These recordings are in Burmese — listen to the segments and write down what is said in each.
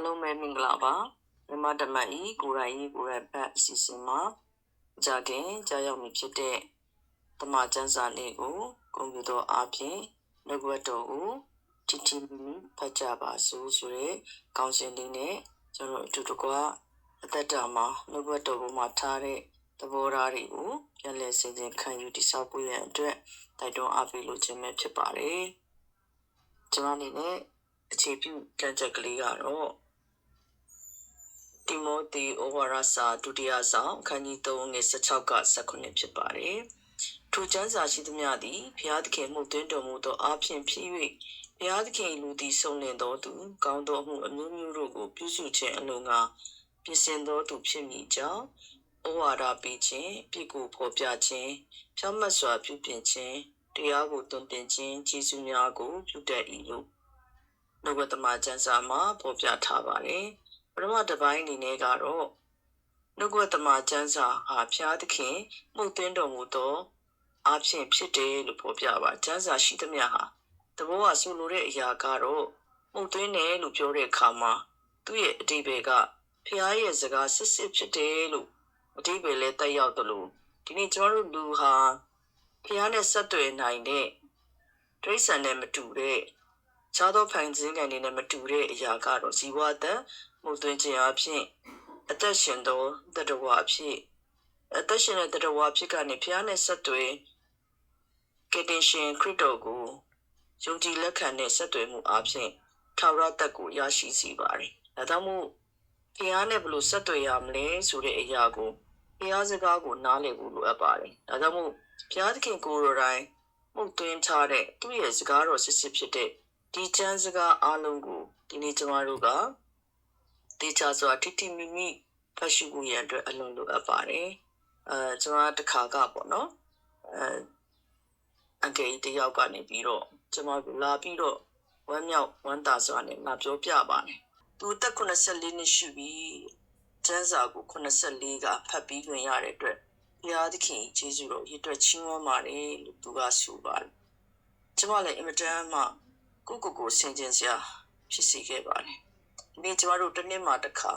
လုံးပဲမင်္ဂလာပါမြမဓမ္မဤကိုယ်တိုင်ကိုယ်တိုင်ဖတ်အစီအစဉ်မှာကြာခင်ကြာရောက်မည်ဖြစ်တဲ့ဓမ္မကျမ်းစာလေးကိုကွန်ပျူတာအားဖြင့်နှုတ်ဘတ်တော်ကိုတီတီမီဖတ်ကြပါစို့ဆိုတဲ့ကောင်းစဉ်လေးနဲ့ကျွန်တော်အတူတကွအသက်တာမှာနှုတ်ဘတ်တော်ပေါ်မှာထားတဲ့သဘောထားတွေကိုပြန်လည်ဆင်ခြင်ခံယူတည်ဆောက်ဖို့ရန်အတွက်တိုက်တွန်းအားပေးလို့ခြင်းပဲဖြစ်ပါတယ်ကျွန်တော်အနေနဲ့အခြေပြုကြံ့ကြက်ကလေးကတော့တိမောသေဩဝါဒစာဒုတိယဆောင်အခန်းကြီး3ငယ်16က19ဖြစ်ပါတယ်။ထိုကျမ်းစာရှိသမျှသည်ဘုရားသခင်မှုသွင်းတော်မူသောအားဖြင့်ဖြစ်၍ဘုရားသခင်လူသည်ဆုံးလင်တော်သူကောင်းသောမှုအမျိုးမျိုးတို့ကိုပြုစုခြင်းအလိုငှာပြင်ဆင်တော်သူဖြစ်မည်ကြောင့်ဩဝါဒပေးခြင်းပြစ်ကိုဖော်ပြခြင်းဖြောင့်မတ်စွာပြုပြင်ခြင်းတရားကိုသွန်သင်ခြင်းကျေးဇူးများကိုပြုတတ်၏လို့နှုတ်ကပကျမ်းစာမှာဖော်ပြထားပါတယ်။ပထမတစ်ပိုင်းအနေနဲ့ကတော့နှုတ်ကပကျမ်းစာဟာဘုရားသခင်မှုသွင်းတော်မူသောအားဖြင့်ဖြစ်တယ်လို့ဖော်ပြပါကျမ်းစာရှိသမျှဟာတဘောကဆိုလိုတဲ့အရာကတော့မှုသွင်းတယ်လို့ပြောတဲ့အခါမှာသူ့ရဲ့အဓိပ္ပာယ်ကဘုရားရဲ့စကားစစ်စစ်ဖြစ်တယ်လို့အဓိပ္ပာယ်လည်းတက်ရောက်တယ်လို့ဒီနေ့ကျွန်တော်တို့လူဟာဘုရားနဲ့ဆက်သွယ်နိုင်တဲ့ဒိဋ္ဌံနဲ့မတူတဲ့ခြားသောဖန်ဆင်းကန်တွေနဲ့မတူတဲ့အရာကတော့ဇီဝသက်မှုသွင်းခြင်းအဖြစ်အသက်ရှင်သောတတဝါအဖြစ်အသက်ရှင်တဲ့တတဝါဖြစ်ကနေဘုရားနဲ့ဆက်သွယ်ကယ်တင်ရှင်ခရစ်တော်ကိုယုံကြည်လက်ခံတဲ့ဆက်သွယ်မှုအဖြစ်ထာဝရသက်ကိုရရှိစေပါတယ်။ဒါကြောင့်မို့ဘုရားနဲ့ဘယ်လိုဆက်သွယ်ရမလဲဆိုတဲ့အရာကိုဘုရားစကားကိုနားလည်ဖို့လိုအပ်ပါတယ်။ဒါကြောင့်မို့ဘုရားသခင်ကိုယ်တော်တိုင်မှုသွင်းထားတဲ့သူ့ရဲ့စကားတော်စစ်စစ်ဖြစ်တဲ့ဒီကျမ်းစကားအလုံးကိုဒီနေ့ကျွန်တော်တို့ကတေချာစွာတိတိမိမိဖတ်ရှုဖို့ရန်အတွက်အလွန်လိုအပ်ပါတယ်။ကျွန်တော်တစ်ခါကပေါ့နော်အငယ်တယောက်ကနေပြီးတော့ကျွန်တော်လာပြီးတော့ဝမ်းမြောက်ဝမ်းသာစွာနဲ့ငါပြောပြပါတယ်။သူတက်84နှစ်ရှိပြီ။ကျမ်းစာကို84ကဖတ်ပြီးခွင့်ရတဲ့အတွက်ဘုရားသခင်ယေရှုတော်ရည်အတွက်ချီးမွမ်းပါတယ်လို့သူကဆိုပါတယ်။ကျွန်မလည်းအင်မတန်မှကိုဆင်ခြင်စရာဖြစ်စေခဲ့ပါတယ်။ဒီနေ့ကျမတို့တစ်နှစ်မှတစ်ခါ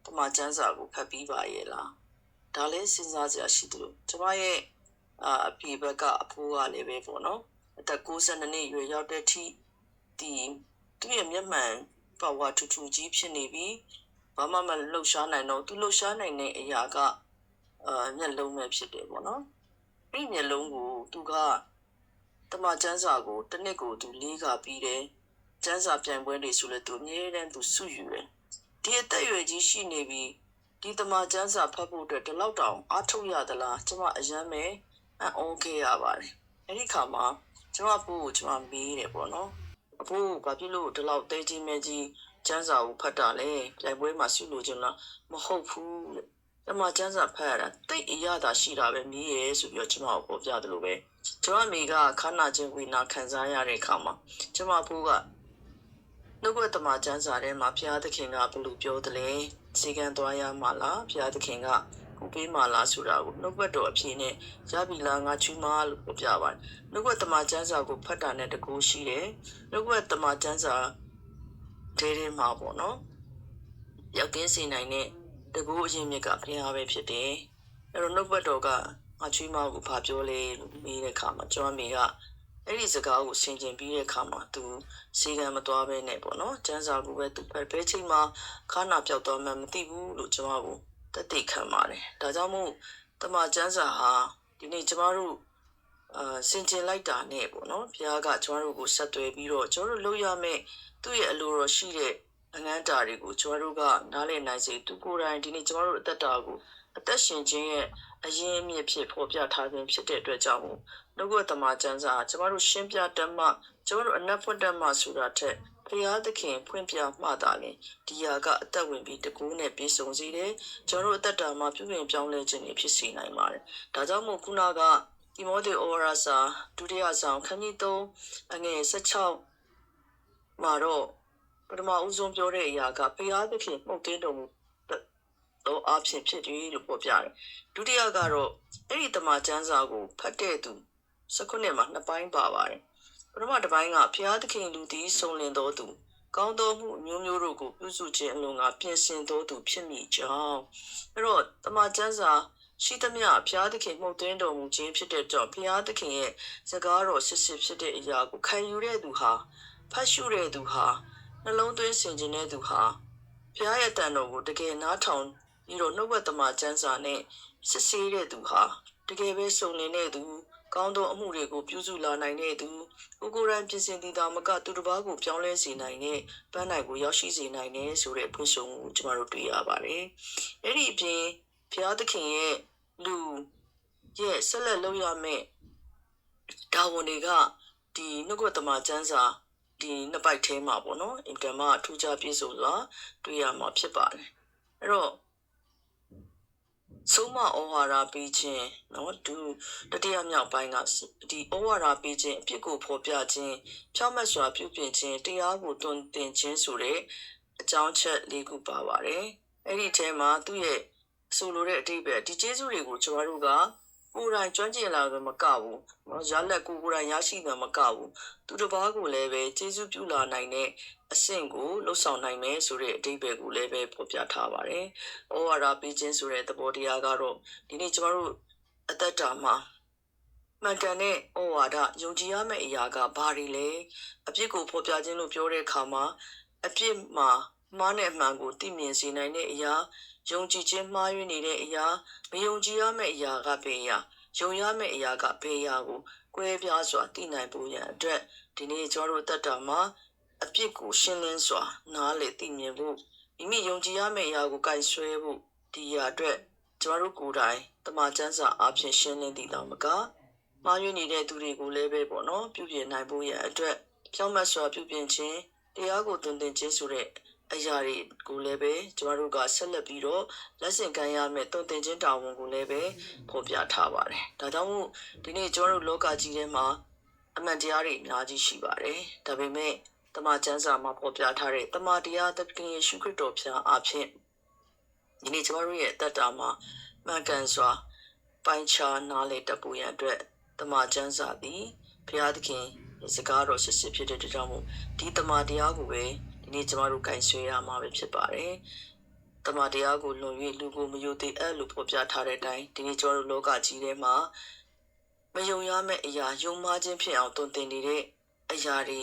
ဓမ္မကျမ်းစာကိုဖတ်ပြီးပါရဲ့လား။ဒါလည်းစဉ်းစားစရာရှိတယ်လို့ကျမရဲ့အဖေဘက်ကအဖိုးကလည်းပဲပေါ့နော်။အသက်62နှစ်ရွယ်ရောက်တဲ့အထိသူ့ရဲ့မျက်မှန်ပါဝါထူထူကြီးဖြစ်နေပြီ။ဘာမှမလှုပ်ရှားနိုင်တော့သူလှုပ်ရှားနိုင်တဲ့အရာကမျက်လုံးပဲဖြစ်တယ်ပေါ့နော်။ဒီမျက်လုံးကိုသူကဓမ္မကျမ်းစာကိုတစ်နှစ်ကိုသူလေးကပြီးတယ်ကျမ်းစာပြန်ပွဲတွေဆိုလဲသူအမြဲတမ်းသူစုယူတယ်ဒီအသက်အရွယ်ကြီးရှိနေပြီဒီဓမ္မကျမ်းစာဖတ်ဖို့အတွက်ဒီလောက်တောင်အားထုတ်ရသလားကျွန်မအယမ်းပဲအံ့ဩခဲ့ရပါတယ်အဲ့ဒီခါမှာကျွန်မဖို့ကိုကျွန်မမေးတယ်ပေါ့နော်အဖိုးဘာဖြစ်လို့ဒီလောက်တဲကြီးမဲကြီးကျမ်းစာကိုဖတ်တာလဲပြန်ပွဲမှာစုလို့ခြင်းလားမဟုတ်ဘူးဓမ္မကျမ်းစာဖတ်ရတာတိတ်အရသာရှိတာပဲမြည်ရဲဆိုပြီးတော့ကျွန်မကိုပြောပြတယ်လို့ပဲကျွန်မမိကခန္ဓာချင်းဝိနာခံစားရတဲ့အခါမှာကျွန်မဖိုးကနှုတ်ကပကျမ်းစာထဲမှာဘုရားသခင်ကဘယ်လိုပြောတယ်လဲစီကံသွားရမှာလားဘုရားသခင်ကကိုပေးမှာလားဆိုတာကိုနှုတ်ကတော်အဖြစ်နဲ့ရပြီလားငါချူမလို့ပြောပြပါတယ်နှုတ်ကပကျမ်းစာကိုဖတ်တာနဲ့တကူရှိတယ်နှုတ်ကပကျမ်းစာထဲမှာပေါ့နော်ရောက်ကင်းစေနိုင်တဲ့တကူအရင်မြစ်ကဘုရားပဲဖြစ်တယ်အဲ့တော့နှုတ်ကတော်ကငါချွေးမကိုဘာပြောလဲလို့မေးတဲ့အခါမှာကျွန်မမိကအဲ့ဒီစကားကိုဆင်ခြင်ပြီးတဲ့အခါမှာသူစီကံမသွားဘဲနဲ့ပေါ့နော်ကျန်းစာကိုပဲသူဖတ်ဘဲချိန်မှာခါနာပြောက်တော့မှမသိဘူးလို့ကျွန်မကိုတက်တိခံပါတယ်ဒါကြောင့်မို့တမကျန်းစာဟာဒီနေ့ကျွန်တော်တို့ဆင်ခြင်လိုက်တာနဲ့ပေါ့နော်ဘုရားကကျွန်တော်တို့ကိုဆက်သွယ်ပြီးတော့ကျွန်တော်တို့လုပ်ရမယ့်သူ့ရဲ့အလိုတော်ရှိတဲ့အငန်းတာတွေကိုကျွန်တော်တို့ကနားလည်နိုင်စေသူကိုယ်တိုင်ဒီနေ့ကျွန်တော်တို့အသက်တာကိုအသက်ရှင်ခြင်းရဲ့အရင်းအမြစ်ဖြစ်ဖော်ပြထားခြင်းဖြစ်တဲ့အတွက်ကြောင့်နှုတ်ကပကျမ်းစာကျမတို့ရှင်းပြတတ်မှကျမတို့အနက်ဖွင့်တတ်မှဆိုတာထက်ဘုရားသခင်ဖွင့်ပြမှသာလေဒီဟာကအသက်ဝင်ပြီးတကူးနဲ့ပြည့်စုံစေတယ်ကျမတို့အသက်တာမှာပြုပြင်ပြောင်းလဲခြင်းတွေဖြစ်စေနိုင်ပါတယ်ဒါကြောင့်မို့ခုနကတိမောသေဩဝါဒစာဒုတိယဆောင်ခန်းကြီး3အငယ်16မှာတော့ပထမဦးဆုံးပြောတဲ့အရာကဘုရားသခင်မှုတ်တင်းတော်မူတော့အဖြစ်ဖြစ်တယ်လို့ပြောပြတယ်ဒုတိယကတော့အဲ့ဒီတမန်ကျမ်းစာကိုဖတ်တဲ့သူ19မှာ2ပိုင်းပါပါတယ်ပထမတစ်ပိုင်းကဘုရားသခင်လူသည်ဆုံးလင်တော်သူ ကောင်းသောမှုအမျိုးမျိုးတို့ကိုပြုစုခြင်းအလုံးကပြင်ဆင်သောသူဖြစ်မိကြောင်းအဲ့တော့တမန်ကျမ်းစာရှိသမျှဘုရားသခင်မှုတ်သွင်းတော်မူခြင်းဖြစ်တဲ့ကြောင့်ဘုရားသခင်ရဲ့စကားတော်စစ်စစ်ဖြစ်တဲ့အရာကိုခံယူတဲ့သူဟာဖတ်ရှုတဲ့သူဟာနှလုံးသွင်းဆင်ခြင်တဲ့သူဟာဘုရားရဲ့တန်တော်ကိုတကယ်နားထောင်ပြီးတော့နှုတ်ဘတ်တမန်ကျမ်းစာနဲ့စစ်ဆေးတဲ့သူဟာတကယ်ပဲစုံလင်တဲ့သူကောင်းသောအမှုတွေကိုပြုစုလာနိုင်တဲ့သူကိုယ်တိုင်ပြင်ဆင်တည်တာမကသူတစ်ပါးကိုပြောင်းလဲစေနိုင်တဲ့ပန်းနိုင်ကိုရောက်ရှိစေနိုင်တဲ့ဆိုတဲ့ဖွင့်ဆိုမှုကိုကျွန်တော်တို့တွေ့ရပါတယ်။အဲ့ဒီအပြင်ဘုရားသခင်ရဲ့လူရဲ့ဆက်လက်လုပ်ရမယ့်တာဝန်တွေကဒီနှုတ်ကပတမကျမ်းစာဒီနှစ်ပိုက်ထဲမှာပေါ့နော်အင်တမထူးခြားပြည့်စုံစွာတွေ့ရမှာဖြစ်ပါတယ်။အဲ့တော့ဆုံးမဩဝါဒပေးခြင်းနော်သူတတိယမြောက်ပိုင်းကဒီဩဝါဒပေးခြင်းအပြစ်ကိုဖော်ပြခြင်းဖြောင့်မတ်စွာပြုပြင်ခြင်းတရားကိုတွင်တင်ခြင်းဆိုတဲ့အကြောင်းချက်၄ခုပါပါတယ်အဲ့ဒီထဲမှာသူ့ရဲ့ဆိုလိုတဲ့အဓိပ္ပာယ်ဒီကျေးဇူးတွေကိုကျွန်တော်တို့ကကိုယ်တိုင်ကျွမ်းကျင်လာတယ်မကဘူးနော်ရလက်ကိုယ်တိုင်ရရှိတယ်မကဘူးသူတစ်ပါးကိုလည်းပဲကျေးဇူးပြုလာနိုင်တဲ့အဆင့်ကိုလှုပ်ဆောင်နိုင်မယ်ဆိုတဲ့အဓိပ္ပာယ်ကိုလည်းပဲဖော်ပြထားပါတယ်။ဩဝါဒပေးခြင်းဆိုတဲ့သဘောတရားကတော့ဒီနေ့ကျွန်တော်တို့အသက်တာမှာမှန်ကန်တဲ့ဩဝါဒယုံကြည်ရမယ့်အရာကဘာတွေလဲအပြစ်ကိုဖော်ပြခြင်းလို့ပြောတဲ့အခါမှာအပြစ်မှာမှားတဲ့အမှန်ကိုသိမြင်စေနိုင်တဲ့အရာယုံကြည်ခြင်းမှားယွင်းနေတဲ့အရာမယုံကြည်ရမယ့်အရာကဘယ်အရာယုံရမယ့်အရာကဘယ်အရာကိုကွဲပြားစွာသိနိုင်ဖို့ရန်အတွက်ဒီနေ့ကျွန်တော်တို့အသက်တာမှာအပြစ်ကိုရှင်းလင်းစွာနားလေသိမြင်ဖို့မိမိယုံကြည်ရမယ့်အရာကိုကိုင်ဆွဲဖို့ဒီအရာအတွက်ကျွန်တော်တို့ကိုယ်တိုင်တမန်ကျမ်းစာအဖြစ်ရှင်းလင်းသိတော်မကမှားယွင်းနေတဲ့သူတွေကိုလည်းပဲပေါ့နော်ပြုပြင်နိုင်ဖို့ရန်အတွက်ဖြောင့်မတ်စွာပြုပြင်ခြင်းတရားကိုတွင်တင်ခြင်းဆိုတဲ့အရာတွေကိုလည်းပဲကျွန်တော်တို့ကဆက်လက်ပြီးတော့လက်ဆင့်ကမ်းရမယ့်တွင်တင်ခြင်းတာဝန်ကိုလည်းပဲဖော်ပြထားပါတယ်။ဒါကြောင့်မို့ဒီနေ့ကျွန်တော်တို့လောကကြီးထဲမှာအမှန်တရားတွေအများကြီးရှိပါတယ်။ဒါပေမဲ့တမန်ကျမ်းစာမှာဖော်ပြထားတဲ့တမန်တရားသခင်ယေရှုခရစ်တော်ဖျားအဖြစ်ဒီနေ့ကျွန်တော်တို့ရဲ့အသက်တာမှာမှန်ကန်စွာပိုင်းခြားနားလည်တတ်ဖို့ရန်အတွက်တမန်ကျမ်းစာသည်ဘုရားသခင်စကားတော်စစ်စစ်ဖြစ်တဲ့ကြောင့်မို့ဒီတမန်တရားကိုပဲဒီနေ့ကျွန်တော်တို့ကိုင်ဆွဲရမှာပဲဖြစ်ပါတယ်။တမန်တရားကိုလွန်၍လူကိုမယုံသေးအဲ့လိုဖော်ပြထားတဲ့အတိုင်းဒီနေ့ကျွန်တော်တို့လောကကြီးထဲမှာမယုံရမယ့်အရာယုံမှားခြင်းဖြစ်အောင်တွင်တင်နေတဲ့အရာတွေ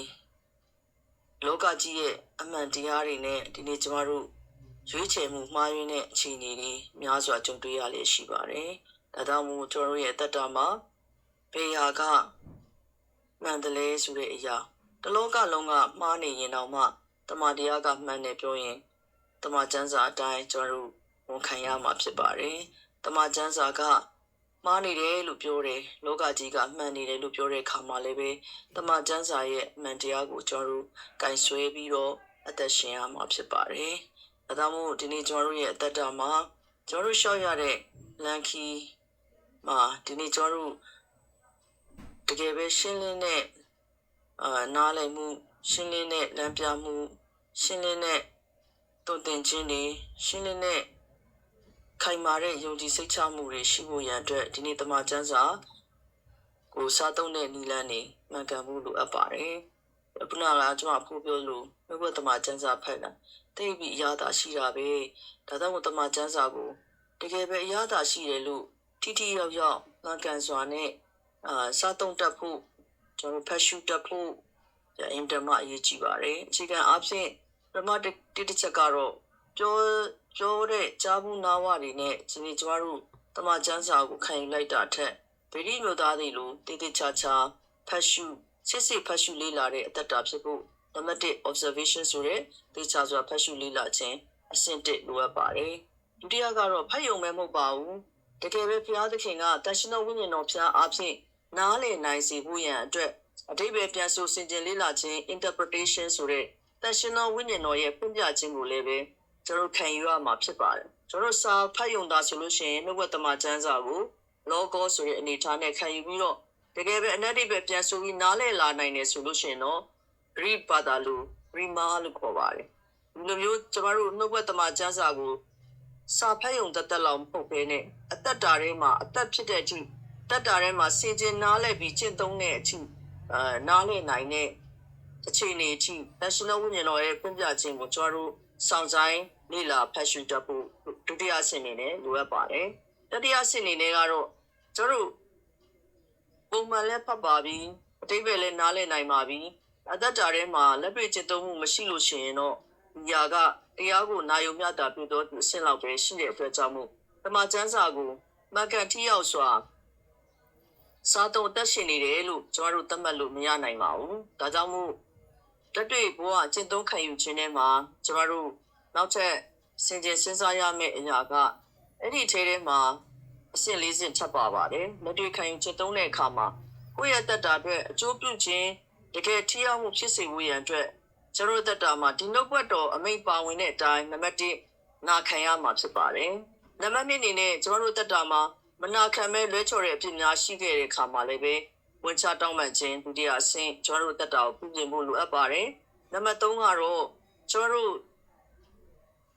လောကကြီးရဲ့အမှန်တရားတွေနဲ့ဒီနေ့ကျွန်တော်တို့ရွေးချယ်မှုမှားယွင်းတဲ့အခြေအနေတွေများစွာကြုံတွေ့ရလျက်ရှိပါတယ်။ဒါကြောင့်မို့ကျွန်တော်တို့ရဲ့အသက်တာမှာဘေးရာကမှန်တယ်လေဆိုတဲ့အရာတလောကလုံးကမှားနေရင်တော့မှတမန်တရားကမှန်တယ်ပြောရင်တမန်ကျမ်းစာအတိုင်းကျွန်တော်တို့ဝန်ခံရမှာဖြစ်ပါတယ်။တမန်ကျမ်းစာကမှားနေတယ်လို့ပြောတယ်လောကကြီးကမှန်နေတယ်လို့ပြောတဲ့အခါမှာလည်းပဲတမန်ကျမ်းစာရဲ့အမှန်တရားကိုကျွန်တော်တို့ကင်ဆွဲပြီးတော့အသက်ရှင်ရမှာဖြစ်ပါတယ်။ဒါကြောင့်မို့ဒီနေ့ကျွန်တော်တို့ရဲ့အသက်တာမှာကျွန်တော်တို့ရှောက်ရတဲ့လမ်းခီးမှာဒီနေ့ကျွန်တော်တို့တကယ်ပဲရှင်းလင်းတဲ့နားလည်မှုရှင်းလင်းတဲ့လမ်းပြမှုရှင်းလင်းတဲ့တုံ့တင်ခြင်းတွေရှင်းလင်းတဲ့ခိုင်မာတဲ့ယုံကြည်စိတ်ချမှုတွေရှိဖို့ရန်အတွက်ဒီနေ့တမန်ကျမ်းစာကိုစားသုံးတဲ့နိလန်းနေမှန်ကန်မှုလိုအပ်ပါတယ်။ခုနကကျွန်မဖိုးပြောလို့ဘုရားတမန်ကျမ်းစာဖတ်တာတိတ်ပြီးအရသာရှိတာပဲ။ဒါကြောင့်တမန်ကျမ်းစာကိုတကယ်ပဲအရသာရှိတယ်လို့ထိထိရောက်ရောက်မှန်ကန်စွာနဲ့စားသုံးတတ်ဖို့ကျွန်တော်ဖတ်ရှုတတ်ဖို့အင်တာမအရေးကြီးပါတယ်အခြေခံအားဖြင့်ပထမတစ်ချက်ကတော့ပြောတဲ့ကြားဘူးနာဝတွေနဲ့ဒီနေ့ကျမတို့တမန်ကျမ်းစာကိုခံယူလိုက်တာထက်ဗိဓိမျိုးသားတွေလိုတေးသေးချာချာဖတ်ရှုစစ်ဖတ်ရှုလေ့လာတဲ့အတ္တတာဖြစ်ဖို့နံပါတ်1 observation ဆိုတဲ့တေးချာစွာဖတ်ရှုလေ့လာခြင်းအဆင့်1လိုအပ်ပါတယ်ဒုတိယကတော့ဖတ်ယုံမဲ့မဟုတ်ပါဘူးတကယ်ပဲဘုရားသခင်ကတန်ရှင်တော်ဝိညာဉ်တော်ဖျားအားဖြင့်နားလည်နိုင်စေဖို့ရန်အတွက်အဓိပ္ပာယ်ပြန်ဆိုဆင်ခြင်လေ့လာခြင်း interpretation ဆိုတဲ့တန်ရှင်တော်ဝိညာဉ်တော်ရဲ့ဖွင့်ပြခြင်းကိုလည်းပဲကျွန်တော်ခံယူရမှာဖြစ်ပါတယ်ကျွန်တော်စာဖတ်ယုံတာဆိုလို့ရှိရင်နှုတ်ကပတ်တမန်ကျမ်းစာကို logo ဆိုတဲ့အနေထားနဲ့ခံယူပြီးတော့တကယ်ပဲအနက်အဓိပ္ပာယ်ပြန်ဆိုပြီးနားလည်လာနိုင်တယ်ဆိုလို့ရှိရင်တော့ read ဘာသာလို့ rima လို့ခေါ်ပါတယ်ဒီလိုမျိုးကျွန်တော်တို့နှုတ်ကပတ်တမန်ကျမ်းစာကိုစာဖတ်ယုံတတ်လောက်မဟုတ်ဘဲနဲ့အသက်တာထဲမှာအသက်ဖြစ်တဲ့အထိတက်တာထဲမှာစင်ကျင်နားလည်ပြီးကျင့်သုံးတဲ့အထိနားလည်နိုင်တဲ့ရ အခြေအနေအထိတန်ရှင်သောဝိညာဉ်တော်ရဲ့ဖွင့်ပြခြင်းကိုကျွန်တော်တို့စောင့်ဆိုင်လေ့လာဖတ်ရှုတတ်ဖို့ဒုတိယအဆင့်အနေနဲ့လိုအပ်ပါတယ်တတိယအဆင့်အနေနဲ့ကတော့ကျွန်တော်တို့ပုံမှန်လည်းဖတ်ပါပြီအတိတ်ပဲလည်းနားလည်နိုင်ပါပြီအသက်တာထဲမှာလက်တွေ့ကျင့်သုံးမှုမရှိလို့ရှိရင်တော့ဒီဟာကတရားကိုနာယုံမြတာပြုတော့အဆင့်လောက်ပဲရှိတဲ့အတွက်ကြောင့်မို့ဓမ္မကျမ်းစာကိုမကန်ထိရောက်စွာစားတော့တက်ရှင်နေတယ်လို့ကျွန်တော်တို့သတ်မှတ်လို့မရနိုင်ပါဘူးဒါကြောင့်မို့လက်တွေ့ဘဝကျင့်သုံးခံယူခြင်းထဲမှာကျွန်တော်တို့နောက်ထပ်စင်ကြယ်စဉ်းစားရမယ့်အရာကအဲ့ဒီထဲထဲမှာအဆင့်၄ဆင့်ထပ်ပါပါတယ်လက်တွေ့ခံယူကျင့်သုံးတဲ့အခါမှာကိုယ့်ရဲ့တက်တာအတွက်အကျိုးပြုခြင်းတကယ်ထိရောက်မှုဖြစ်စေဖို့ရန်အတွက်ကျွန်တော်တက်တာမှာဒီနှုတ်ဘတ်တော်အမိန့်ပါဝင်တဲ့အတိုင်းနံပါတ်1နာခံရမှာဖြစ်ပါတယ်နံပါတ်2အနေနဲ့ကျွန်တော်တက်တာမှာမနာခံမဲ့လွဲချော်တဲ့အဖြစ်များရှိခဲ့တဲ့အခါမှာလည်းပဲဝန်ချတောင်းပန်ခြင်းဒုတိယအဆင့်ကျွန်တော်တက်တာကိုပြုပြင်ဖို့လိုအပ်ပါတယ်နံပါတ်3ကတော့ကျွန်တော်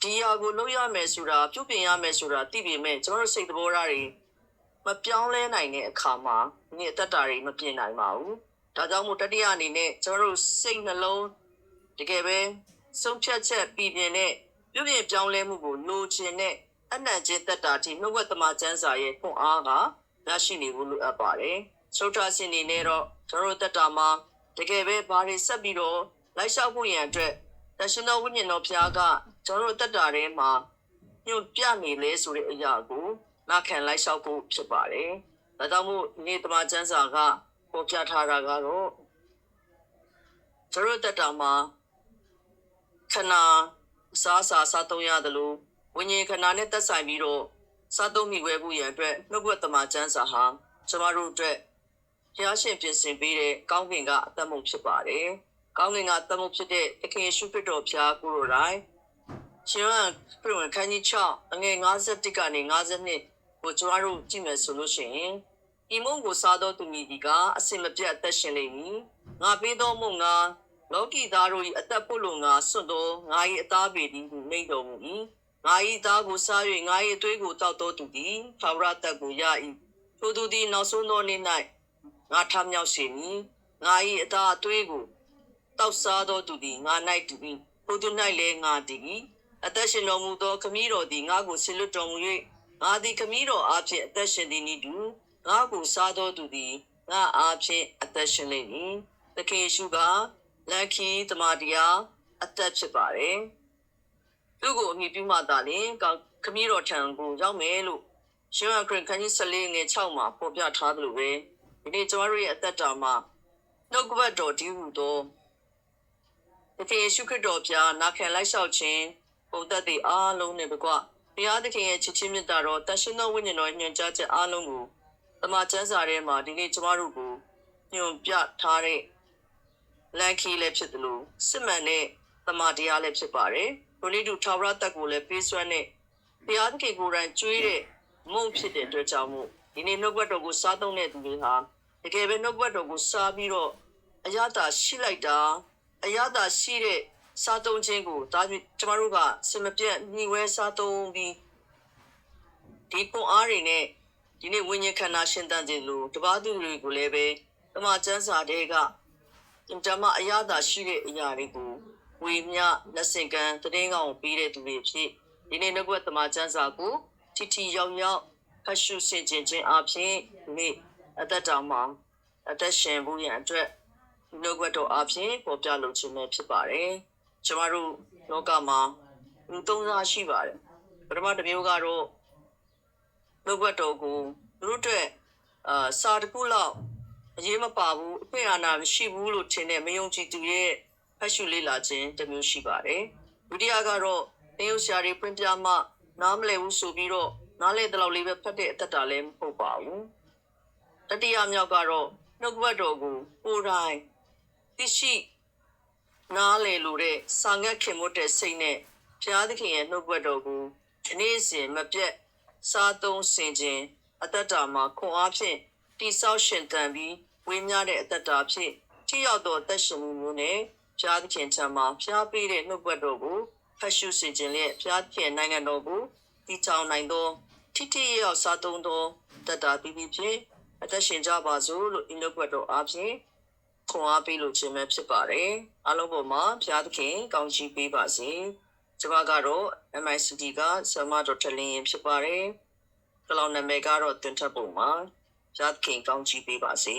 ဒီအရာကိုလုပ်ရမယ်ဆိုတာပြုပြင်ရမယ်ဆိုတာသိပေမဲ့ကျွန်တော်စိတ်သဘောထားတွေမပြောင်းလဲနိုင်တဲ့အခါမှာဒီအသက်တာတွေမပြင်နိုင်ပါဘူးဒါကြောင့်မို့တတိယအနေနဲ့ကျွန်တော်စိတ်နှလုံးတကယ်ပဲဆုံးဖြတ်ချက်ပြည်ပြင်တဲ့ပြုပြင်ပြောင်းလဲမှုကိုလိုချင်တဲ့အနံ့ချင်းသက်တာဒီနှုတ်ဝက်သမာကျမ်းစာရဲ့ခွန်အားကရရှိနေဖို့လိုအပ်ပါတယ်သုဒ္ဓဆင်နေနဲ့တော့ကျွန်တော်သက်တာမှာတကယ်ပဲဘာတွေဆက်ပြီးတော့လိုက်လျှောက်ဖို့ရန်အတွက်တရှင်တော်ဝိညာဉ်တော်ဘုရားကကျွန်တော်သက်တာထဲမှာညွှန်ပြနေလဲဆိုတဲ့အရာကိုနာခံလိုက်လျှောက်ဖို့ဖြစ်ပါတယ်ဒါကြောင့်မို့ဒီနေ့သမာကျမ်းစာကပေါ်ပြထားတာကတော့ကျွန်တော်သက်တာမှာခဏစားသုံးရတယ်လို့ဝိညာဉ်ခန္ဓာနဲ့သက်ဆိုင်ပြီးတော့စားသုံးမိဝဲဖို့ရန်အတွက်နှုတ်ဘတ်သမာကျမ်းစာဟာကျွန်တော်တို့အတွက်ဘုရားရှင်ပြင်ဆင်ပေးတဲ့ကောင်းကင်ကအသက်မုတ်ဖြစ်ပါတယ်။ကောင်းကင်ကအသက်မုတ်ဖြစ်တဲ့သခင်ယေရှုခရစ်တော်ဘုရားကိုယ်တော်တိုင်ရှင်ရန်ပြုံခန်းကြီး6အငယ်51ကနေ52ကိုကျွန်တော်တို့ကြည့်မယ်ဆိုလို့ရှိရင်ဒီမုံကိုစားတော်သူမည်ဒီကအစင်မပြတ်အသက်ရှင်လိမ့်မည်။ငါပေးတော်မုံငါလောကီသားတို့၏အသက်ဖို့လုံငါစွန့်တော်ငါ၏အသားပေသည်ဟုမိန့်တော်မူ၏။ငါ၏သားကိုစား၍ငါ၏အသွေးကိုတောက်တော်သူသည်သာဝရတက်ကိုရ၏ထိုသူသည်နောက်ဆုံးသောနေ့၌ငါထမြောက်စေမည်ငါ၏အသားအသွေးကိုတောက်စားတော်သူသည်ငါ၌တည်ထိုသူ၌လည်းငါတည်အသက်ရှင်တော်မူသောခမည်းတော်သည်ငါကိုဆင်လွတ်တော်မူ၍ငါသည်ခမည်းတော်အားဖြင့်အသက်ရှင်သည်နည်းတူငါကိုစားတော်သူသည်ငါအားဖြင့်အသက်ရှင်လိမ့်မည်သခင်ယေရှုကလက်ခီတမန်တရားအသက်ဖြစ်ပါတယ်သူကိုအမိပြုမှသာလျှင်ခမည်းတော်ထံကိုရောက်မယ်လို့ရှင်အခရစ်ခန်းကြီး14ငယ်6မှာပေါ်ပြထားသလိုပဲဒီနေ့ကျွန်တော်ရဲ့အသက်တာမှာနှုတ်ကပတ်တော်ဒီဟုသောသခင်ယေရှုခရစ်တော်ပြနာခံလိုက်လျှောက်ခြင်းပုံသက်သည့်အားလုံးနဲ့တကွဘုရားသခင်ရဲ့ချစ်ချင်းမြတ်တာတော်တန်ရှင်သောဝိညာဉ်တော်ညွှန်ကြားချက်အားလုံးကိုတမန်ကျမ်းစာထဲမှာဒီနေ့ကျွန်တော်တို့ကိုညွှန်ပြထားတဲ့လမ်းခီးလည်းဖြစ်တယ်လို့စစ်မှန်တဲ့တမန်တရားလည်းဖြစ်ပါတယ်ဘုရားတို့ထာဝရတက်ကိုလည်းပေးစွမ်းတဲ့ဘုရားသခင်ကိုယ်တိုင်ကြွေးတဲ့မုံဖြစ်တဲ့အတွက်ကြောင့်မို့ဒီနေ့နှုတ်ဘတ်တော်ကိုစားသုံးတဲ့သူတွေဟာတကယ်ပဲနှုတ်ဘတ်တော်ကိုစားပြီးတော့အရသာရှိလိုက်တာအရသာရှိတဲ့စားသုံးခြင်းကိုဒါကျမတို့ကစင်မပြတ်ညီဝဲစားသုံးပြီးဒီပုံအားတွေနဲ့ဒီနေ့ဝိညာဉ်ခန္ဓာရှင်သန်ခြင်းလို့တပါးသူတွေကိုလည်းပဲဓမ္မကျမ်းစာတွေကဓမ္မအရသာရှိတဲ့အရာတွေကိုဝေမျှလက်ဆင့်ကမ်းတည်င်းကောင်ပေးတဲ့သူတွေဖြစ်ဒီနေ့နှုတ်ဘတ်ဓမ္မကျမ်းစာကိုတီရောက်ဖတ်ရှုဆင်ခြင်ခြင်းအပြင်ဒီအသက်တာမှာအသက်ရှင်ဖို့ရန်အတွက်နှုတ်ဘတ်တော်အပြင်ပေါ်ပြလိုခြင်းပဲဖြစ်ပါတယ်ကျမတို့လောကမှာလူသုံးစားရှိပါတယ်ပထမတစ်မျိုးကတော့နှုတ်ဘတ်တော်ကိုသူတို့အတွက်စာတစ်ခုလောက်အရေးမပါဘူးအခွင့်အာဏာမရှိဘူးလို့ထင်တဲ့မယုံကြည်သူရဲ့ဖတ်ရှုလေ့လာခြင်းတစ်မျိုးရှိပါတယ်ဒုတိယကတော့သင်ရုပ်ရှာတွေဖွင့်ပြမှနားမလည်ဘူးဆိုပြီးတော့နားလေတဲ့လောက်လေးပဲဖတ်တဲ့အသက်တာလည်းမဟုတ်ပါဘူးတတိယမြောက်ကတော့နှုတ်ကပတ်တော်ကိုကိုယ်တိုင်သိရှိနားလေလို့တဲ့စာငတ်ခင်မွတ်တဲ့စိတ်နဲ့ဘုရားသခင်ရဲ့နှုတ်ကပတ်တော်ကိုဒီနေ့စဉ်မပြတ်စားသုံးဆင်ခြင်းအသက်တာမှာခွန်အားဖြင့်တိဆောက်ရှင်တန်ပြီးဝေမျှတဲ့အသက်တာဖြင့်ထိရောက်သောအသက်ရှင်မှုမျိုးနဲ့ဘုရားသခင်ထံမှာဖျားပေးတဲ့နှုတ်ကပတ်တော်ကိုဖတ်ရှုဆင်ခြင်းနဲ့ဘုရားသခင်နိုင်ငံတော်ကိုတည်ထောင်နိုင်သောထိရောက်စားသုံးသောတတ္တာပြီးဖြင့်အသက်ရှင်ကြပါစို့လို့နှုတ်ကပတ်တော်အားဖြင့် ခွန်အားပေးလို့ခြင်းပဲဖြစ်ပါတယ်အားလုံးပေါ်မှာဘုရားသခင်ကောင်းချီးပေးပါစေကျမကတော့ MICD ကဆရာမတော်ထလင်းရင်ဖြစ်ပါတယ်ကလောင်နာမည်ကတော့တင်ထပ်ပုံမှာဘုရားသခင်ကောင်းချီးပေးပါစေ